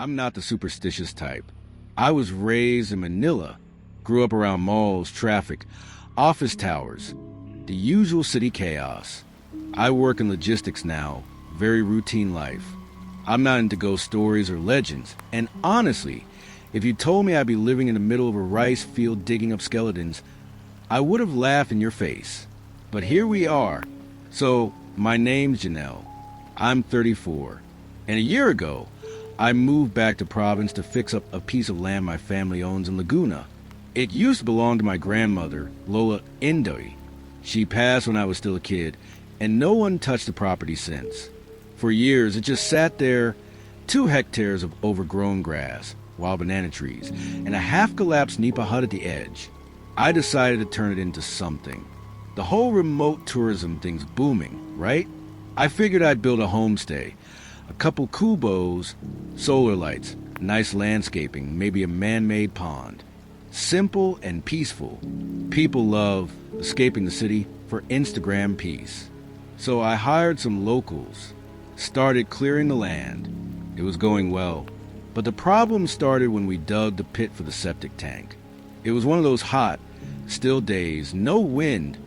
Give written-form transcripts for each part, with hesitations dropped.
I'm not the superstitious type. I was raised in Manila, grew up around malls, traffic, office towers, the usual city chaos. I work in logistics now, very routine life. I'm not into ghost stories or legends, and honestly, if you told me I'd be living in the middle of a rice field digging up skeletons, I would have laughed in your face. But here we are. So, my name's Janelle. I'm 34. And a year ago, I moved back to province to fix up a piece of land my family owns in Laguna. It used to belong to my grandmother, Lola Indoy. She passed when I was still a kid, and no one touched the property since. For years, it just sat there, 2 hectares of overgrown grass, wild banana trees, and a half-collapsed nipa hut at the edge. I decided to turn it into something. The whole remote tourism thing's booming, right? I figured I'd build a homestay, a couple kubos, solar lights, nice landscaping, maybe a man-made pond. Simple and peaceful. People love escaping the city for Instagram peace. So I hired some locals, started clearing the land. It was going well, but the problem started when we dug the pit for the septic tank. It was one of those hot, still days, no wind,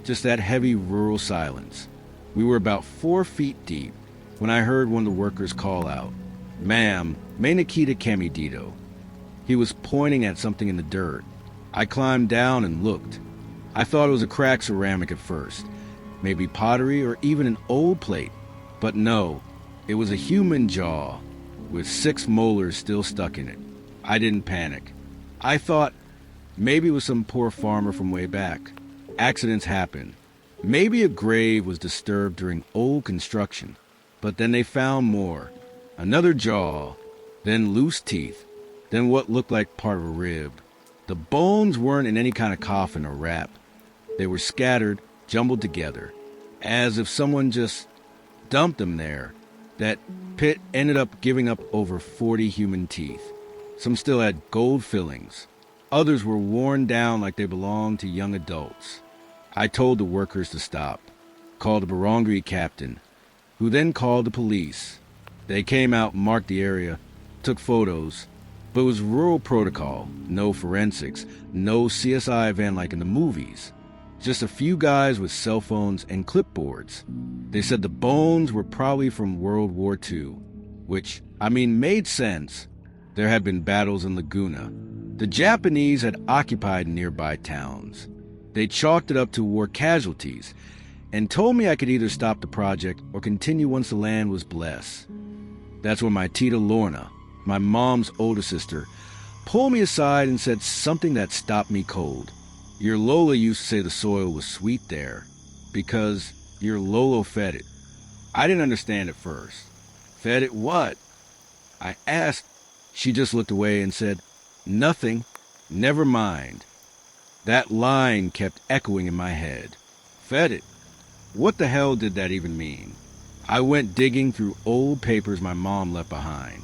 just that heavy rural silence. We were about 4 feet deep when I heard one of the workers call out, "Ma'am, may Nikita Camidito." He was pointing at something in the dirt. I climbed down and looked. I thought it was a cracked ceramic at first, maybe pottery or even an old plate. But no, it was a human jaw with 6 molars still stuck in it. I didn't panic. I thought maybe it was some poor farmer from way back. Accidents happen. Maybe a grave was disturbed during old construction. But then they found more. Another jaw, then loose teeth, then what looked like part of a rib. The bones weren't in any kind of coffin or wrap. They were scattered, jumbled together, as if someone just dumped them there. That pit ended up giving up over 40 human teeth. Some still had gold fillings. Others were worn down like they belonged to young adults. I told the workers to stop, called the barangay captain, who then called the police. They came out, marked the area, took photos, but it was rural protocol, no forensics, no CSI van like in the movies. Just a few guys with cell phones and clipboards. They said the bones were probably from World War II, which, made sense. There had been battles in Laguna. The Japanese had occupied nearby towns. They chalked it up to war casualties and told me I could either stop the project or continue once the land was blessed. That's when my Tita Lorna, my mom's older sister, pulled me aside and said something that stopped me cold. Your Lola used to say the soil was sweet there because your Lolo fed it. I didn't understand at first. Fed it what? I asked. She just looked away and said, "Nothing. Never mind." That line kept echoing in my head. Fed it. What the hell did that even mean? I went digging through old papers my mom left behind.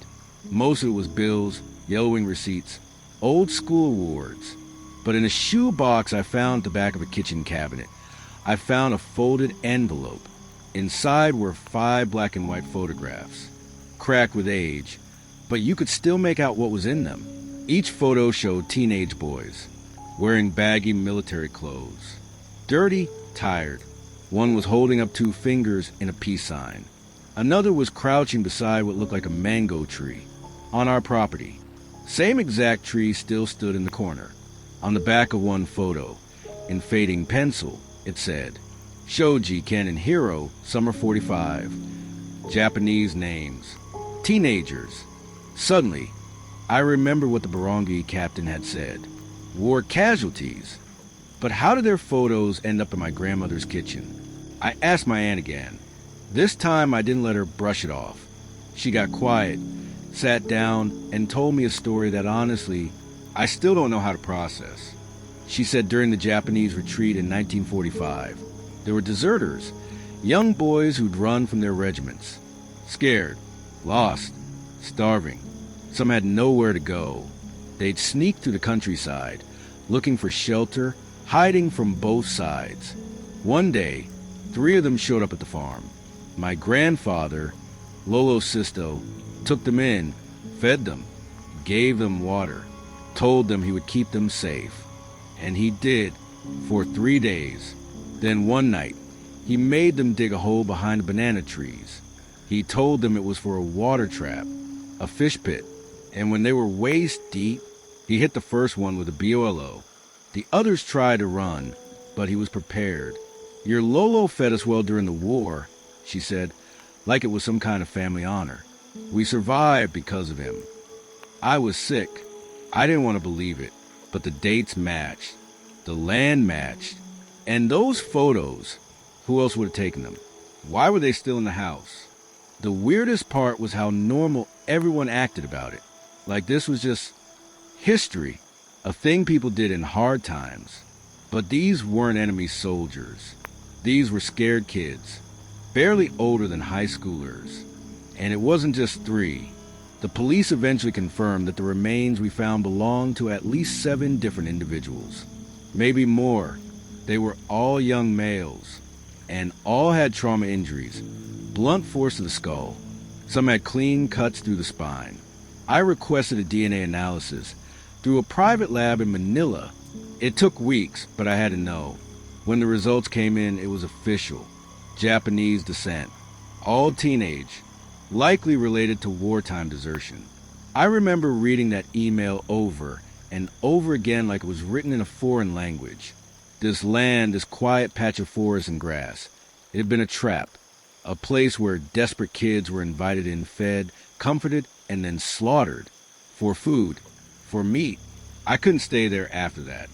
Most of it was bills, yellowing receipts, old school awards. But in a shoe box I found at the back of a kitchen cabinet, I found a folded envelope. Inside were 5 black and white photographs, cracked with age, but you could still make out what was in them. Each photo showed teenage boys, wearing baggy military clothes. Dirty, tired. One was holding up 2 fingers in a peace sign. Another was crouching beside what looked like a mango tree on our property. Same exact tree still stood in the corner. On the back of one photo, in fading pencil, it said, Shoji Ken and Hiro, summer 45. Japanese names. Teenagers. Suddenly, I remember what the barangay captain had said. War casualties. But how did their photos end up in my grandmother's kitchen? I asked my aunt again. This time I didn't let her brush it off. She got quiet, sat down, and told me a story that honestly, I still don't know how to process. She said during the Japanese retreat in 1945, there were deserters, young boys who'd run from their regiments. Scared, lost, starving. Some had nowhere to go. They'd sneak through the countryside, looking for shelter, hiding from both sides. One day, 3 of them showed up at the farm. My grandfather, Lolo Sisto, took them in, fed them, gave them water, told them he would keep them safe. And he did for 3 days. Then one night, he made them dig a hole behind the banana trees. He told them it was for a water trap, a fish pit. And when they were waist deep, he hit the first one with a BOLO. The others tried to run, but he was prepared. Your Lolo fed us well during the war, she said, like it was some kind of family honor. We survived because of him. I was sick. I didn't want to believe it, but the dates matched. The land matched. And those photos, who else would have taken them? Why were they still in the house? The weirdest part was how normal everyone acted about it. Like this was just history, a thing people did in hard times. But these weren't enemy soldiers. These were scared kids, barely older than high schoolers. And it wasn't just 3. The police eventually confirmed that the remains we found belonged to at least 7 different individuals. Maybe more. They were all young males, and all had trauma injuries, blunt force to the skull. Some had clean cuts through the spine. I requested a DNA analysis through a private lab in Manila. It took weeks, but I had to know. When the results came in, it was official. Japanese descent. All teenage, likely related to wartime desertion. I remember reading that email over and over again like it was written in a foreign language. This land, this quiet patch of forest and grass, it had been a trap, a place where desperate kids were invited in, fed, comforted, and then slaughtered for food, for meat. I couldn't stay there after that.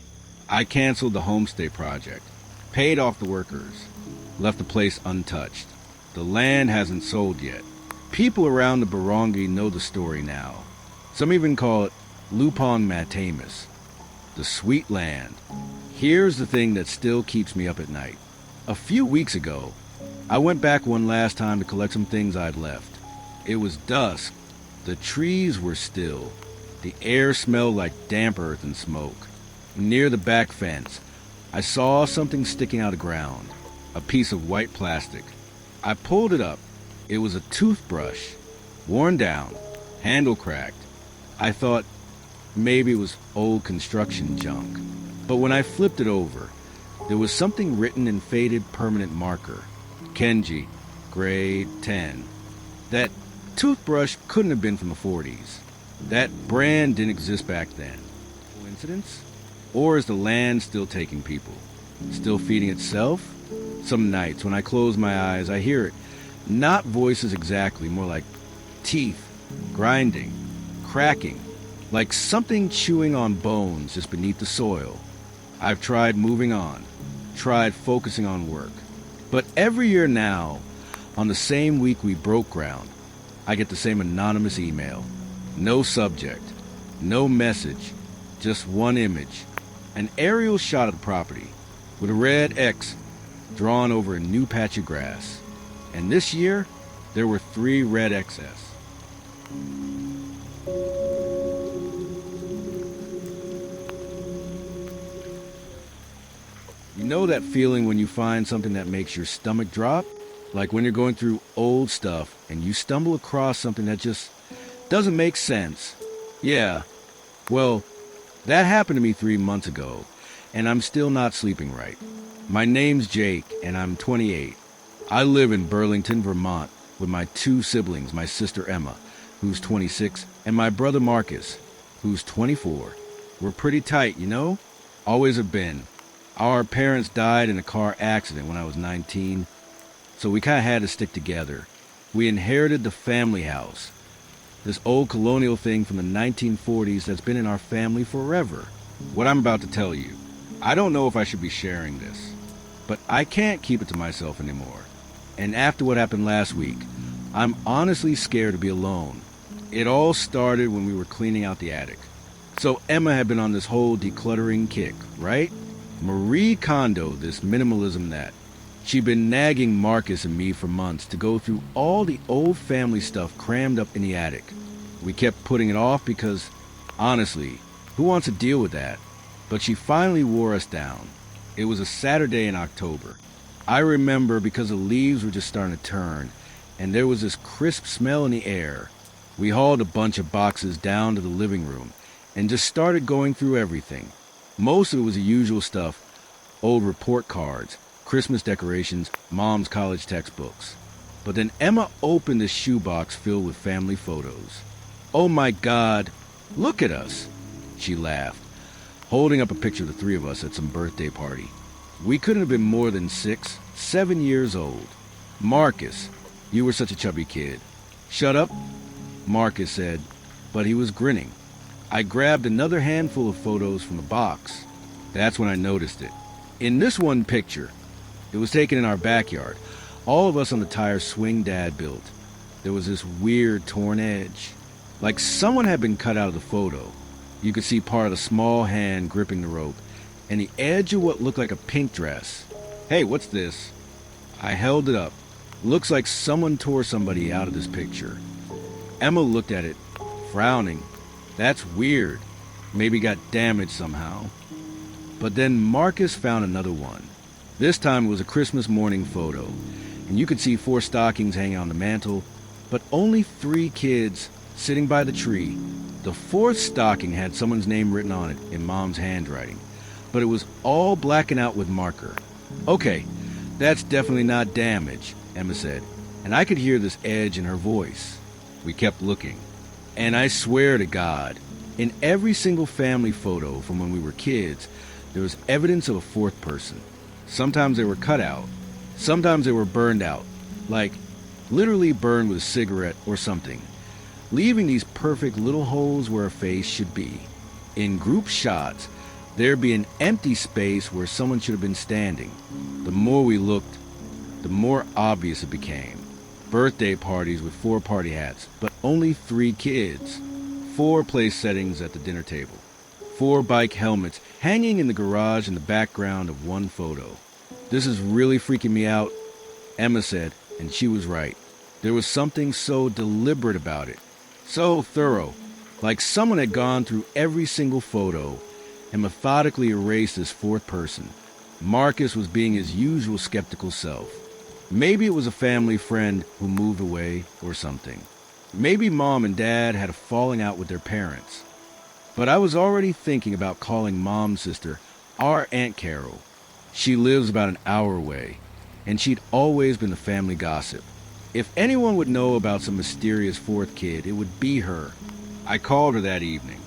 I canceled the homestay project, paid off the workers, left the place untouched. The land hasn't sold yet. People around the Barangay know the story now. Some even call it Lupon Matamis, the sweet land. Here's the thing that still keeps me up at night. A few weeks ago, I went back one last time to collect some things I'd left. It was dusk. The trees were still. The air smelled like damp earth and smoke. Near the back fence, I saw something sticking out of the ground, a piece of white plastic. I pulled it up. It was a toothbrush, worn down, handle cracked. I thought maybe it was old construction junk. But when I flipped it over, there was something written in faded permanent marker. Kenji, grade 10. That toothbrush couldn't have been from the 40s. That brand didn't exist back then. Coincidence? Or is the land still taking people? Still feeding itself? Some nights when I close my eyes, I hear it. Not voices exactly, more like teeth, grinding, cracking, like something chewing on bones just beneath the soil. I've tried moving on, tried focusing on work. But every year now, on the same week we broke ground, I get the same anonymous email. No subject, no message, just one image. An aerial shot of the property with a red X drawn over a new patch of grass. And this year, there were 3 red X's. You know that feeling when you find something that makes your stomach drop? Like when you're going through old stuff and you stumble across something that just doesn't make sense. Yeah, well, that happened to me 3 months ago, and I'm still not sleeping right. My name's Jake, and I'm 28. I live in Burlington, Vermont, with my 2 siblings, my sister Emma, who's 26, and my brother Marcus, who's 24. We're pretty tight, you know? Always have been. Our parents died in a car accident when I was 19, so we kind of had to stick together. We inherited the family house, this old colonial thing from the 1940s that's been in our family forever. What I'm about to tell you, I don't know if I should be sharing this, but I can't keep it to myself anymore. And after what happened last week, I'm honestly scared to be alone. It all started when we were cleaning out the attic. So Emma had been on this whole decluttering kick, right? Marie Kondo, this minimalism that. She'd been nagging Marcus and me for months to go through all the old family stuff crammed up in the attic. We kept putting it off because, honestly, who wants to deal with that? But she finally wore us down. It was a Saturday in October. I remember because the leaves were just starting to turn, and there was this crisp smell in the air. We hauled a bunch of boxes down to the living room and just started going through everything. Most of it was the usual stuff: old report cards, Christmas decorations, Mom's college textbooks. But then Emma opened a shoebox filled with family photos. "Oh my God, look at us," she laughed, holding up a picture of the three of us at some birthday party. We couldn't have been more than 6, 7 years old. "Marcus, you were such a chubby kid." "Shut up," Marcus said, but he was grinning. I grabbed another handful of photos from the box. That's when I noticed it. In this one picture, it was taken in our backyard, all of us on the tire swing Dad built. There was this weird torn edge, like someone had been cut out of the photo. You could see part of the small hand gripping the rope, and the edge of what looked like a pink dress. "Hey, what's this?" I held it up. "Looks like someone tore somebody out of this picture." Emma looked at it, frowning. "That's weird. Maybe got damaged somehow." But then Marcus found another one. This time it was a Christmas morning photo, and you could see 4 stockings hanging on the mantle, but only 3 kids sitting by the tree. The 4th stocking had someone's name written on it in Mom's handwriting, but it was all blackened out with marker. "Okay, that's definitely not damage," Emma said, and I could hear this edge in her voice. We kept looking, and I swear to God, in every single family photo from when we were kids, there was evidence of a 4th person. Sometimes they were cut out, sometimes they were burned out, like literally burned with a cigarette or something, leaving these perfect little holes where a face should be. In group shots, there'd be an empty space where someone should have been standing. The more we looked, the more obvious it became. Birthday parties with 4 party hats, but only 3 kids. 4 place settings at the dinner table. 4 bike helmets hanging in the garage in the background of one photo. "This is really freaking me out," Emma said, and she was right. There was something so deliberate about it, so thorough, like someone had gone through every single photo and methodically erased this 4th person. Marcus was being his usual skeptical self. Maybe it was a family friend who moved away or something. Maybe Mom and Dad had a falling out with their parents. But I was already thinking about calling Mom's sister our Aunt Carol. She lives about an hour away, and she'd always been the family gossip. If anyone would know about some mysterious 4th kid, it would be her. I called her that evening.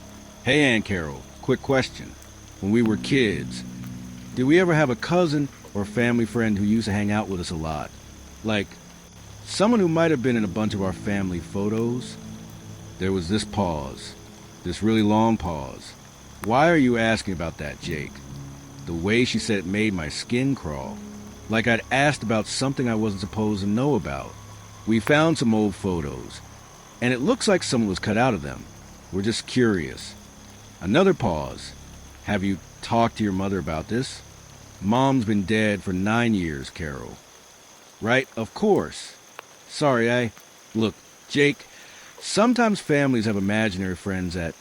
"Hey, Aunt Carol, quick question. When we were kids, did we ever have a cousin or family friend who used to hang out with us a lot? Like, someone who might have been in a bunch of our family photos?" There was this pause, this really long pause. "Why are you asking about that, Jake?" The way she said it made my skin crawl, like I'd asked about something I wasn't supposed to know about. "We found some old photos, and it looks like someone was cut out of them. We're just curious." Another pause. "Have you talked to your mother about this?" "Mom's been dead for 9 years, Carol." "Right, of course. Sorry, Look, Jake, sometimes families have imaginary friends that,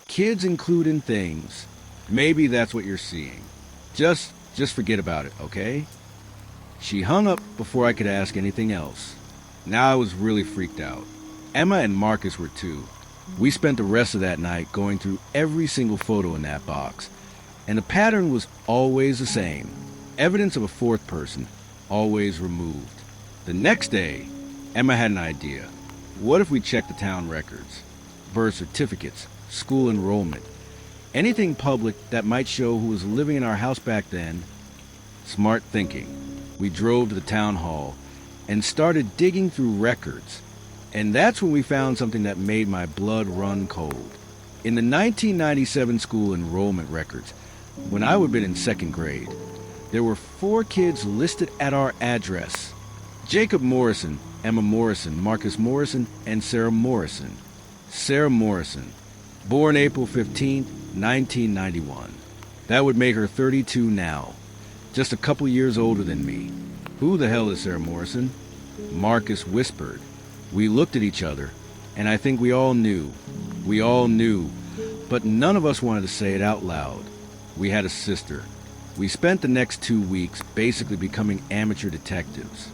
kids include in things. Maybe that's what you're seeing. Just forget about it, okay?" She hung up before I could ask anything else. Now I was really freaked out. Emma and Marcus were too. We spent the rest of that night going through every single photo in that box, and the pattern was always the same. Evidence of a 4th person, always removed. The next day, Emma had an idea. What if we checked the town records? Birth certificates, school enrollment, anything public that might show who was living in our house back then. Smart thinking. We drove to the town hall and started digging through records. And that's when we found something that made my blood run cold. In the 1997 school enrollment records, when I would have been in 2nd grade, there were 4 kids listed at our address: Jacob Morrison, Emma Morrison, Marcus Morrison, and Sarah Morrison. Sarah Morrison, born April 15, 1991. That would make her 32 now, just a couple years older than me. "Who the hell is Sarah Morrison?" Marcus whispered. We looked at each other, and I think we all knew. We all knew, but none of us wanted to say it out loud. We had a sister. We spent the next 2 weeks basically becoming amateur detectives.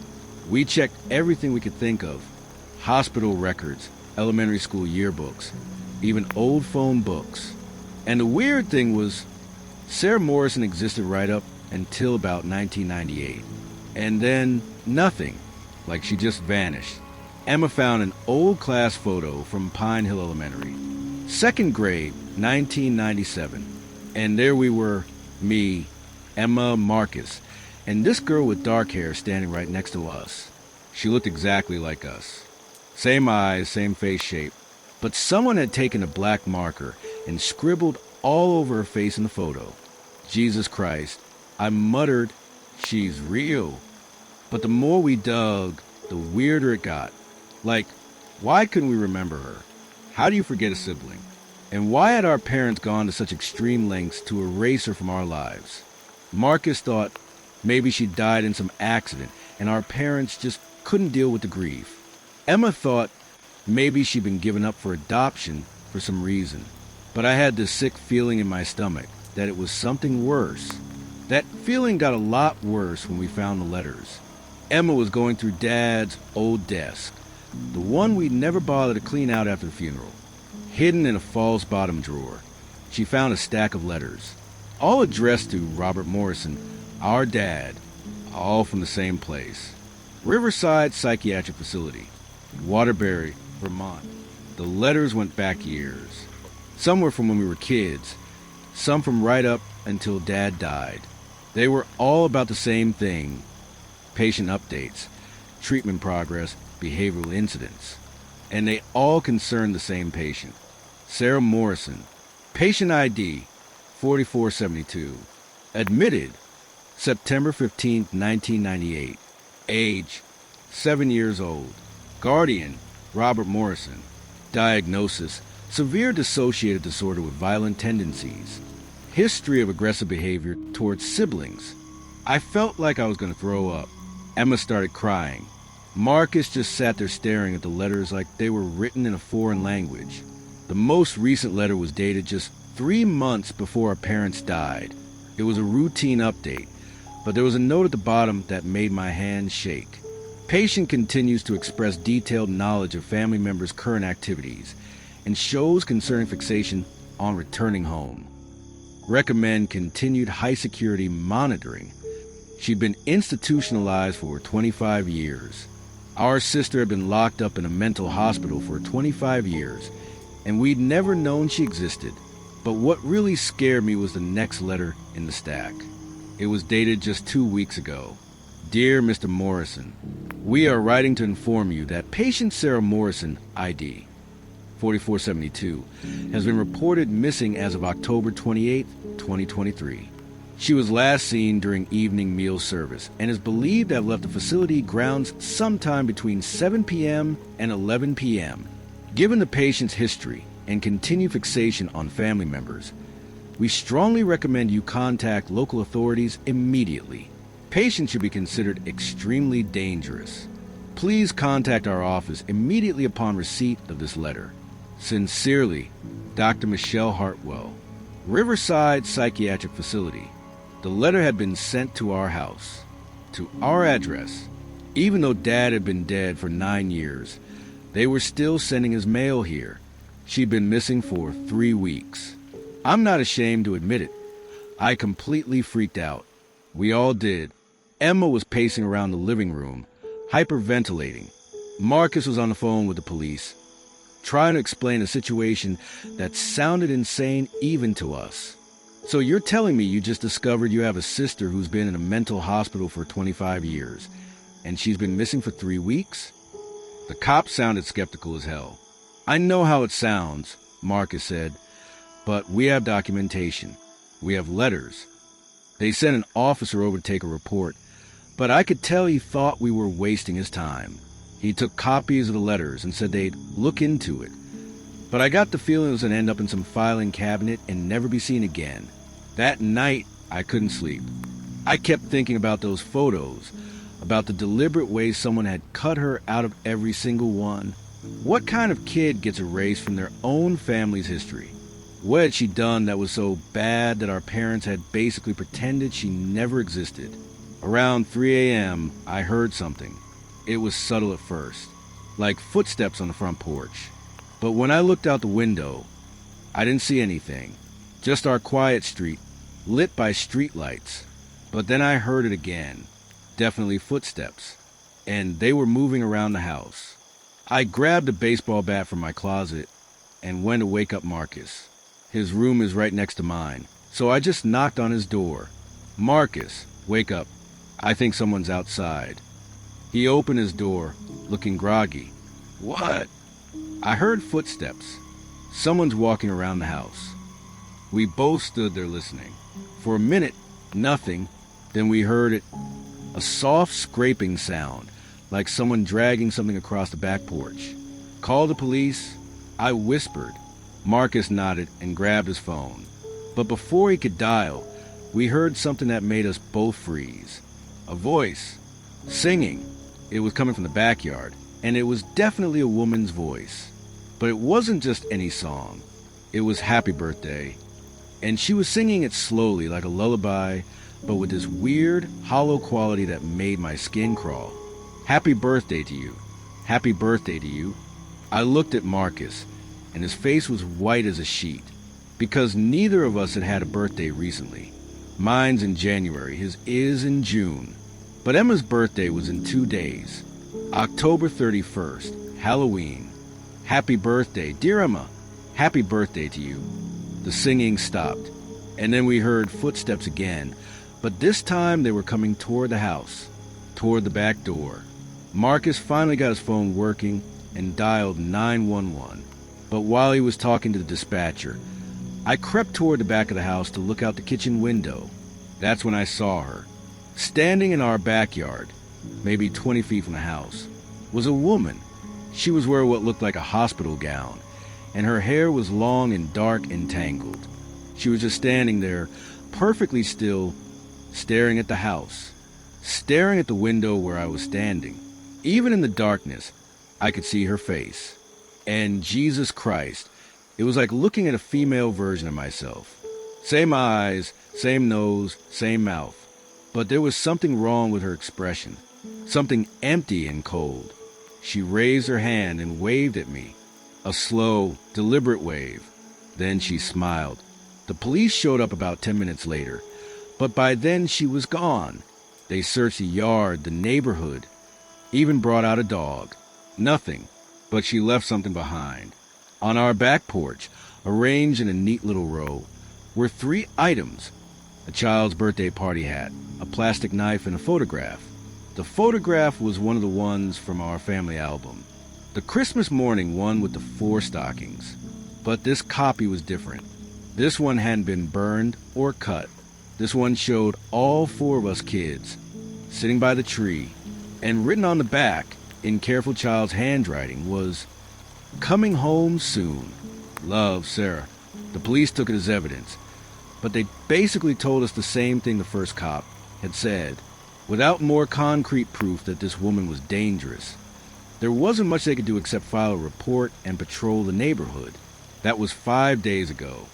We checked everything we could think of: hospital records, elementary school yearbooks, even old phone books. And the weird thing was, Sarah Morrison existed right up until about 1998. And then nothing, like she just vanished. Emma found an old class photo from Pine Hill Elementary. Second grade, 1997. And there we were, me, Emma, Marcus, and this girl with dark hair standing right next to us. She looked exactly like us. Same eyes, same face shape. But someone had taken a black marker and scribbled all over her face in the photo. Jesus Christ. I muttered, she's real. But the more we dug, the weirder it got. Like, why couldn't we remember her? How do you forget a sibling? And why had our parents gone to such extreme lengths to erase her from our lives? Marcus thought maybe she died in some accident and our parents just couldn't deal with the grief. Emma thought maybe she'd been given up for adoption for some reason. But I had this sick feeling in my stomach that it was something worse. That feeling got a lot worse when we found the letters. Emma was going through Dad's old desk, the one we'd never bothered to clean out after the funeral. Hidden in a false bottom drawer, she found a stack of letters, all addressed to Robert Morrison, our dad, all from the same place. Riverside Psychiatric Facility, Waterbury, Vermont. The letters went back years. Some were from when we were kids, some from right up until Dad died. They were all about the same thing: patient updates, treatment progress, behavioral incidents. And they all concerned the same patient, Sarah Morrison. Patient ID 4472. Admitted September 15, 1998. Age 7 years old. Guardian Robert Morrison. Diagnosis: severe dissociative disorder with violent tendencies. History of aggressive behavior towards siblings. I felt like I was going to throw up. Emma started crying. Marcus just sat there staring at the letters like they were written in a foreign language. The most recent letter was dated just 3 months before our parents died. It was a routine update, but there was a note at the bottom that made my hand shake. Patient continues to express detailed knowledge of family members' current activities and shows concerning fixation on returning home. Recommend continued high-security monitoring. She'd been institutionalized for 25 years. Our sister had been locked up in a mental hospital for 25 years, and we'd never known she existed. But what really scared me was the next letter in the stack. It was dated just 2 weeks ago. Dear Mr. Morrison, we are writing to inform you that patient Sarah Morrison, ID 4472, has been reported missing as of October 28, 2023. She was last seen during evening meal service and is believed to have left the facility grounds sometime between 7 p.m. and 11 p.m. Given the patient's history and continued fixation on family members, we strongly recommend you contact local authorities immediately. Patient should be considered extremely dangerous. Please contact our office immediately upon receipt of this letter. Sincerely, Dr. Michelle Hartwell, Riverside Psychiatric Facility. The letter had been sent to our house, to our address. Even though Dad had been dead for 9 years, they were still sending his mail here. She'd been missing for 3 weeks. I'm not ashamed to admit it. I completely freaked out. We all did. Emma was pacing around the living room, hyperventilating. Marcus was on the phone with the police, trying to explain a situation that sounded insane even to us. So you're telling me you just discovered you have a sister who's been in a mental hospital for 25 years, and she's been missing for 3 weeks? The cop sounded skeptical as hell. I know how it sounds, Marcus said, but we have documentation. We have letters. They sent an officer over to take a report, but I could tell he thought we were wasting his time. He took copies of the letters and said they'd look into it. But I got the feeling it was going to end up in some filing cabinet and never be seen again. That night, I couldn't sleep. I kept thinking about those photos, about the deliberate way someone had cut her out of every single one. What kind of kid gets erased from their own family's history? What had she done that was so bad that our parents had basically pretended she never existed? Around 3 a.m., I heard something. It was subtle at first, like footsteps on the front porch. But when I looked out the window, I didn't see anything. Just our quiet street, lit by street lights. But then I heard it again. Definitely footsteps. And they were moving around the house. I grabbed a baseball bat from my closet and went to wake up Marcus. His room is right next to mine, so I just knocked on his door. "Marcus, wake up. I think someone's outside." He opened his door, looking groggy. "What?" I heard footsteps. Someone's walking around the house. We both stood there listening. For a minute, nothing. Then we heard it. A soft scraping sound, like someone dragging something across the back porch. "Call the police?" I whispered. Marcus nodded and grabbed his phone. But before he could dial, we heard something that made us both freeze. A voice. Singing. It was coming from the backyard, and it was definitely a woman's voice. But it wasn't just any song. It was Happy Birthday. And she was singing it slowly, like a lullaby, but with this weird, hollow quality that made my skin crawl. "Happy birthday to you. Happy birthday to you." I looked at Marcus, and his face was white as a sheet, because neither of us had had a birthday recently. Mine's in January, his is in June. But Emma's birthday was in 2 days. October 31st, Halloween. "Happy birthday, dear Emma. Happy birthday to you." The singing stopped, and then we heard footsteps again, but this time they were coming toward the house, toward the back door. Marcus finally got his phone working and dialed 911. But while he was talking to the dispatcher, I crept toward the back of the house to look out the kitchen window. That's when I saw her. Standing in our backyard, maybe 20 feet from the house, was a woman. She was wearing what looked like a hospital gown, and her hair was long and dark and tangled. She was just standing there, perfectly still, staring at the house, staring at the window where I was standing. Even in the darkness, I could see her face. And Jesus Christ, it was like looking at a female version of myself. Same eyes, same nose, same mouth. But there was something wrong with her expression, something empty and cold. She raised her hand and waved at me, a slow, deliberate wave. Then she smiled. The police showed up about 10 minutes later, but by then she was gone. They searched the yard, the neighborhood, even brought out a dog. Nothing, but she left something behind. On our back porch, arranged in a neat little row, were 3 items: a child's birthday party hat, a plastic knife, and a photograph. The photograph was one of the ones from our family album, the Christmas morning one with the 4 stockings. But this copy was different. This one hadn't been burned or cut. This one showed all 4 of us kids sitting by the tree, and written on the back in careful child's handwriting was, "Coming home soon. Love, Sarah." The police took it as evidence, but they basically told us the same thing the first cop had said, without more concrete proof that this woman was dangerous. There wasn't much they could do except file a report and patrol the neighborhood. That was 5 days ago.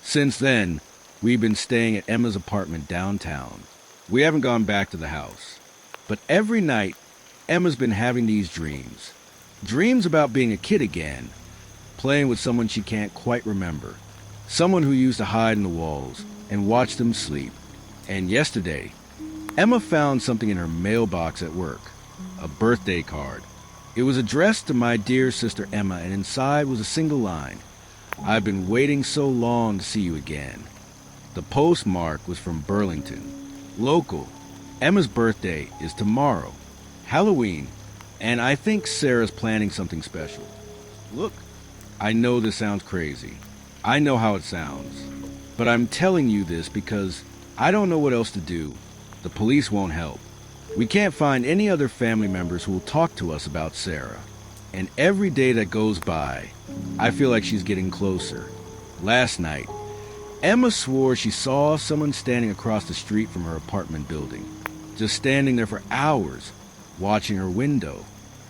Since then, we've been staying at Emma's apartment downtown. We haven't gone back to the house. But every night, Emma's been having these dreams. Dreams about being a kid again, playing with someone she can't quite remember. Someone who used to hide in the walls and watch them sleep. And yesterday, Emma found something in her mailbox at work, a birthday card. It was addressed to my dear sister Emma, and inside was a single line: "I've been waiting so long to see you again." The postmark was from Burlington. Local. Emma's birthday is tomorrow, Halloween, and I think Sarah's planning something special. Look, I know this sounds crazy. I know how it sounds. But I'm telling you this because I don't know what else to do. The police won't help. We can't find any other family members who will talk to us about Sarah. And every day that goes by, I feel like she's getting closer. Last night, Emma swore she saw someone standing across the street from her apartment building, just standing there for hours, watching her window.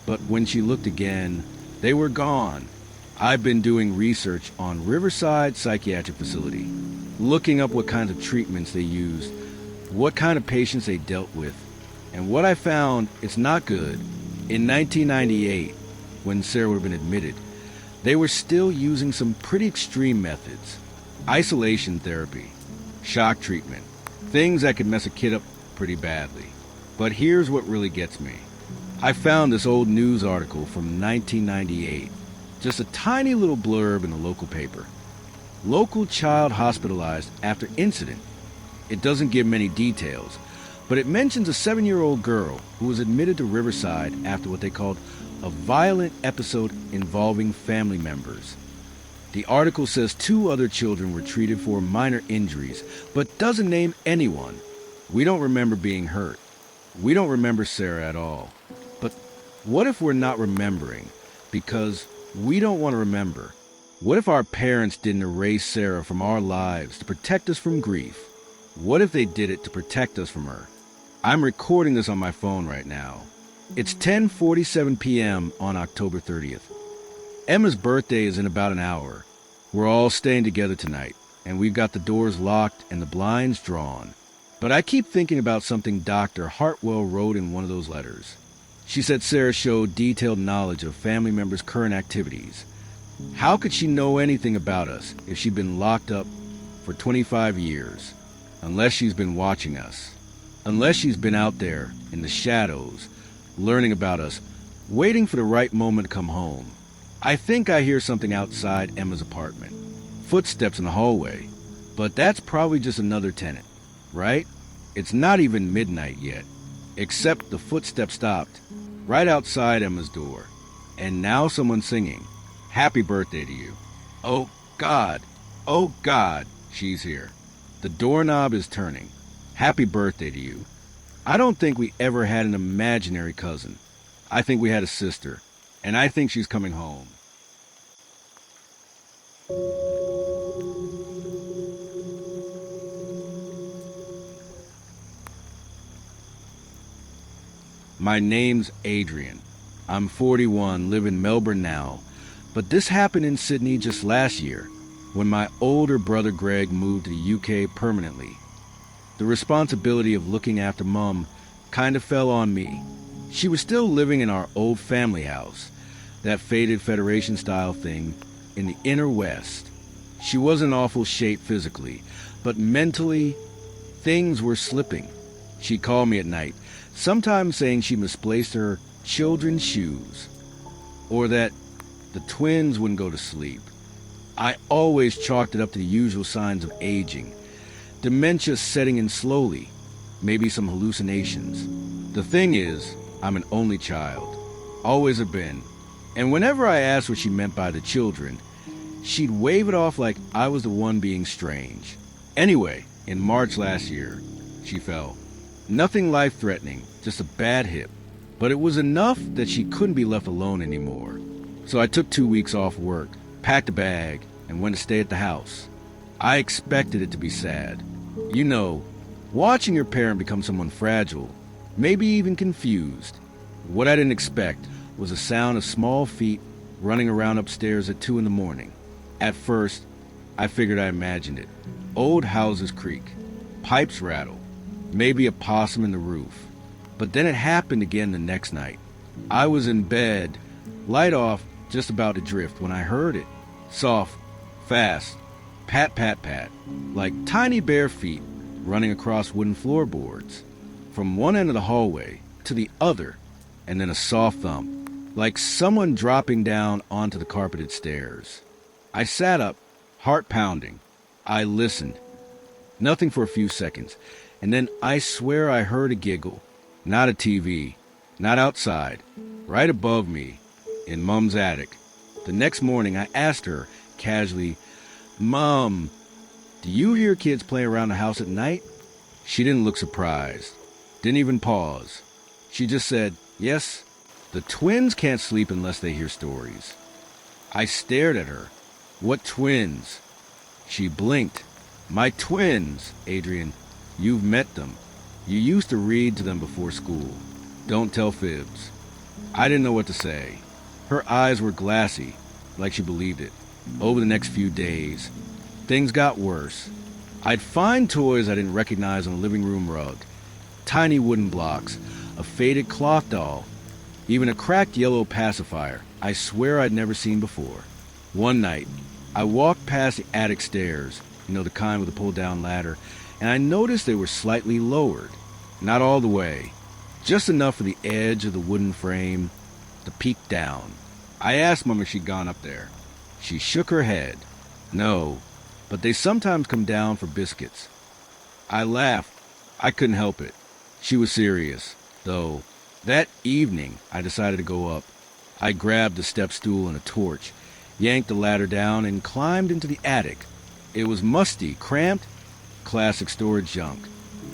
But when she looked again, they were gone. I've been doing research on Riverside Psychiatric Facility, looking up what kinds of treatments they used, what kind of patients they dealt with, and what I found, it's not good. In 1998, when Sarah would have been admitted, They were still using some pretty extreme methods. Isolation therapy, shock treatment, things that could mess a kid up pretty badly. But here's what really gets me. I found this old news article from 1998. Just a tiny little blurb in the local paper. Local child hospitalized after incident. It doesn't give many details, but it mentions a 7-year-old girl who was admitted to Riverside after what they called a violent episode involving family members. The article says 2 other children were treated for minor injuries, but doesn't name anyone. We don't remember being hurt. We don't remember Sarah at all. But what if we're not remembering because we don't want to remember? What if our parents didn't erase Sarah from our lives to protect us from grief? What if they did it to protect us from her? I'm recording this on my phone right now. It's 10:47 p.m. on October 30th. Emma's birthday is in about an hour. We're all staying together tonight, and we've got the doors locked and the blinds drawn. But I keep thinking about something Dr. Hartwell wrote in one of those letters. She said Sarah showed detailed knowledge of family members' current activities. How could she know anything about us if she'd been locked up for 25 years? Unless she's been watching us. Unless she's been out there in the shadows, learning about us, waiting for the right moment to come home. I think I hear something outside Emma's apartment. Footsteps in the hallway. But that's probably just another tenant, right? It's not even midnight yet. Except the footsteps stopped right outside Emma's door. And now someone's singing, "Happy birthday to you." Oh God, she's here. The doorknob is turning. Happy birthday to you. I don't think we ever had an imaginary cousin. I think we had a sister, and I think she's coming home. My name's Adrian. I'm 41, live in Melbourne now, but this happened in Sydney just last year, when my older brother Greg moved to the UK permanently. The responsibility of looking after Mum kind of fell on me. She was still living in our old family house, that faded Federation-style thing in the inner west. She was in awful shape physically, but mentally, things were slipping. She'd call me at night, sometimes saying she misplaced her children's shoes, or that the twins wouldn't go to sleep. I always chalked it up to the usual signs of aging. Dementia setting in slowly, maybe some hallucinations. The thing is, I'm an only child, always have been, and whenever I asked what she meant by the children, she'd wave it off like I was the one being strange. Anyway, in March last year, she fell. Nothing life-threatening, just a bad hip, but it was enough that she couldn't be left alone anymore. So I took 2 weeks off work, packed a bag, and went to stay at the house. I expected it to be sad. You know, watching your parent become someone fragile, maybe even confused. What I didn't expect was a sound of small feet running around upstairs at 2 in the morning. At first, I figured I imagined it. Old houses creak, pipes rattle, maybe a possum in the roof. But then it happened again the next night. I was in bed, light off, just about to drift when I heard it. Soft, fast, pat, pat, pat, like tiny bare feet running across wooden floorboards. From one end of the hallway to the other, and then a soft thump, like someone dropping down onto the carpeted stairs. I sat up, heart pounding. I listened. Nothing for a few seconds, and then I swear I heard a giggle. Not a TV, not outside, right above me, in Mum's attic. The next morning I asked her, casually, "Mom, do you hear kids playing around the house at night?" She didn't look surprised, didn't even pause. She just said, "Yes, the twins can't sleep unless they hear stories." I stared at her. "What twins?" She blinked. "My twins, Adrian. You've met them. You used to read to them before school. Don't tell fibs." I didn't know what to say. Her eyes were glassy, like she believed it. Over the next few days, things got worse. I'd find toys I didn't recognize on the living room rug. Tiny wooden blocks, a faded cloth doll, even a cracked yellow pacifier I swear I'd never seen before. One night, I walked past the attic stairs, the kind with a pull-down ladder, and I noticed they were slightly lowered. Not all the way, just enough for the edge of the wooden frame to peek down. I asked Mom if she'd gone up there. She shook her head. No, but they sometimes come down for biscuits. I laughed. I couldn't help it. She was serious, though. That evening, I decided to go up. I grabbed a step stool and a torch, yanked the ladder down, and climbed into the attic. It was musty, cramped, classic storage junk.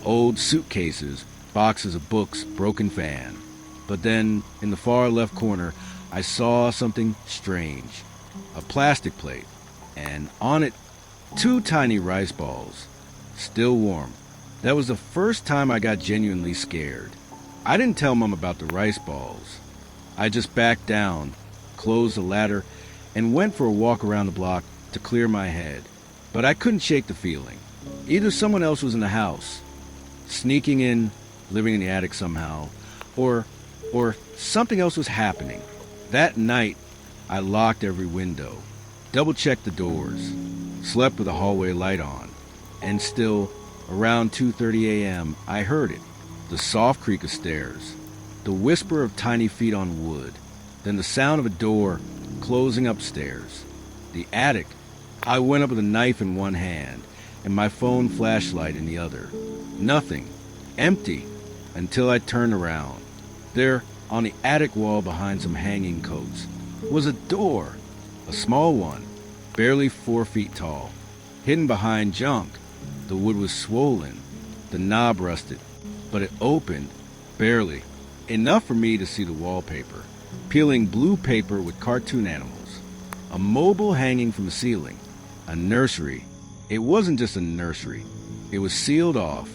Old suitcases, boxes of books, broken fan. But then, in the far left corner, I saw something strange. A plastic plate, and on it, 2 tiny rice balls, still warm. That was the first time I got genuinely scared. I didn't tell Mom about the rice balls. I just backed down, closed the ladder, and went for a walk around the block to clear my head. But I couldn't shake the feeling. Either someone else was in the house, sneaking in, living in the attic somehow, or something else was happening. That night, I locked every window, double-checked the doors, slept with the hallway light on, and still, around 2:30 a.m., I heard it. The soft creak of stairs, the whisper of tiny feet on wood, then the sound of a door closing upstairs. The attic. I went up with a knife in one hand and my phone flashlight in the other. Nothing. Empty. Until I turned around. There, on the attic wall behind some hanging coats, was a door. A small one, barely 4 feet tall, hidden behind junk. The wood was swollen, the knob rusted, but it opened, barely, enough for me to see the wallpaper, peeling blue paper with cartoon animals. A mobile hanging from the ceiling. A nursery. It wasn't just a nursery. It was sealed off.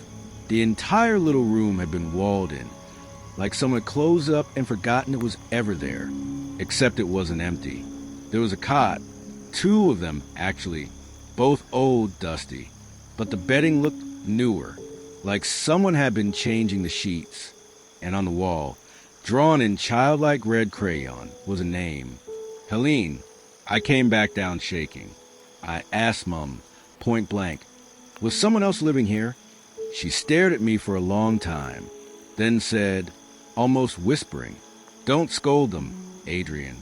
The entire little room had been walled in, like someone had closed up and forgotten it was ever there. Except it wasn't empty. There was a cot, 2 of them actually, both old, dusty, but the bedding looked newer, like someone had been changing the sheets. And on the wall, drawn in childlike red crayon, was a name. Helene. I came back down shaking. I asked Mom, point blank, was someone else living here? She stared at me for a long time, then said, almost whispering, "Don't scold them, Adrian.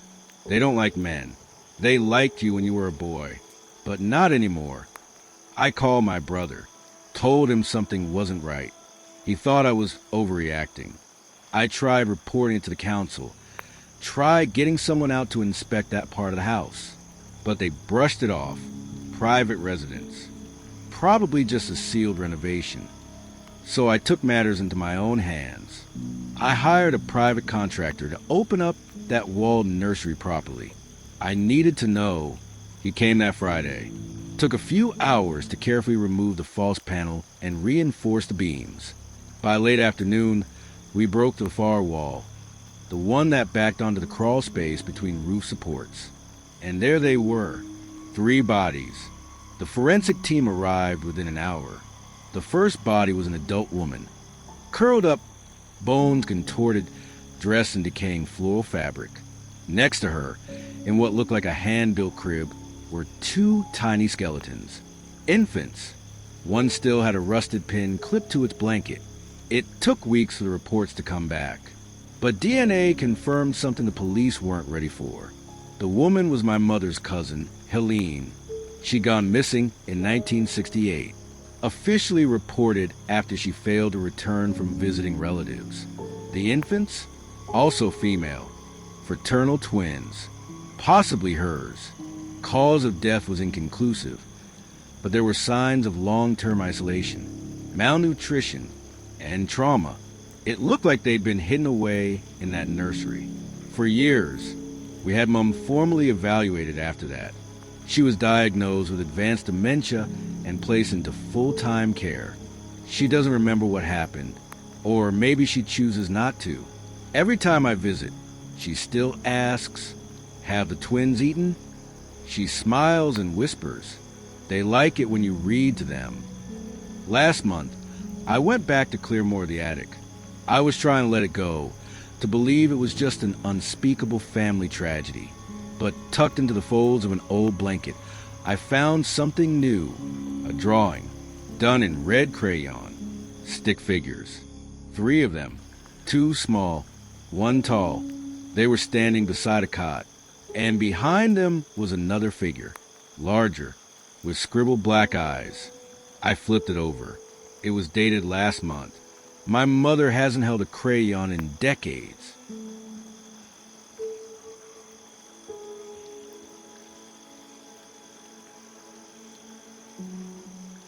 They don't like men. They liked you when you were a boy, but not anymore." I called my brother, told him something wasn't right. He thought I was overreacting. I tried reporting it to the council, tried getting someone out to inspect that part of the house, but they brushed it off. Private residence. Probably just a sealed renovation. So I took matters into my own hands. I hired a private contractor to open up that walled nursery properly. I needed to know. He came that Friday. Took a few hours to carefully remove the false panel and reinforce the beams. By late afternoon, we broke the far wall, the one that backed onto the crawl space between roof supports. And there they were, 3 bodies. The forensic team arrived within an hour. The first body was an adult woman, curled up, bones contorted, dressed in decaying floral fabric. Next to her, in what looked like a hand-built crib, were 2 tiny skeletons. Infants. One still had a rusted pin clipped to its blanket. It took weeks for the reports to come back. But DNA confirmed something the police weren't ready for. The woman was my mother's cousin, Helene. She'd gone missing in 1968, officially reported after she failed to return from visiting relatives. The infants, also female, fraternal twins, possibly hers. Cause of death was inconclusive, but there were signs of long-term isolation, malnutrition, and trauma. It looked like they'd been hidden away in that nursery. For years, we had Mom formally evaluated after that. She was diagnosed with advanced dementia and placed into full-time care. She doesn't remember what happened, or maybe she chooses not to. Every time I visit, she still asks, "Have the twins eaten?" She smiles and whispers. They like it when you read to them. Last month, I went back to clear more of the attic. I was trying to let it go, to believe it was just an unspeakable family tragedy. but tucked into the folds of an old blanket, I found something new. A drawing, done in red crayon. Stick figures. 3 of them. 2 small, 1 tall. They were standing beside a cot, and behind them was another figure, larger, with scribbled black eyes. I flipped it over. It was dated last month. My mother hasn't held a crayon in decades.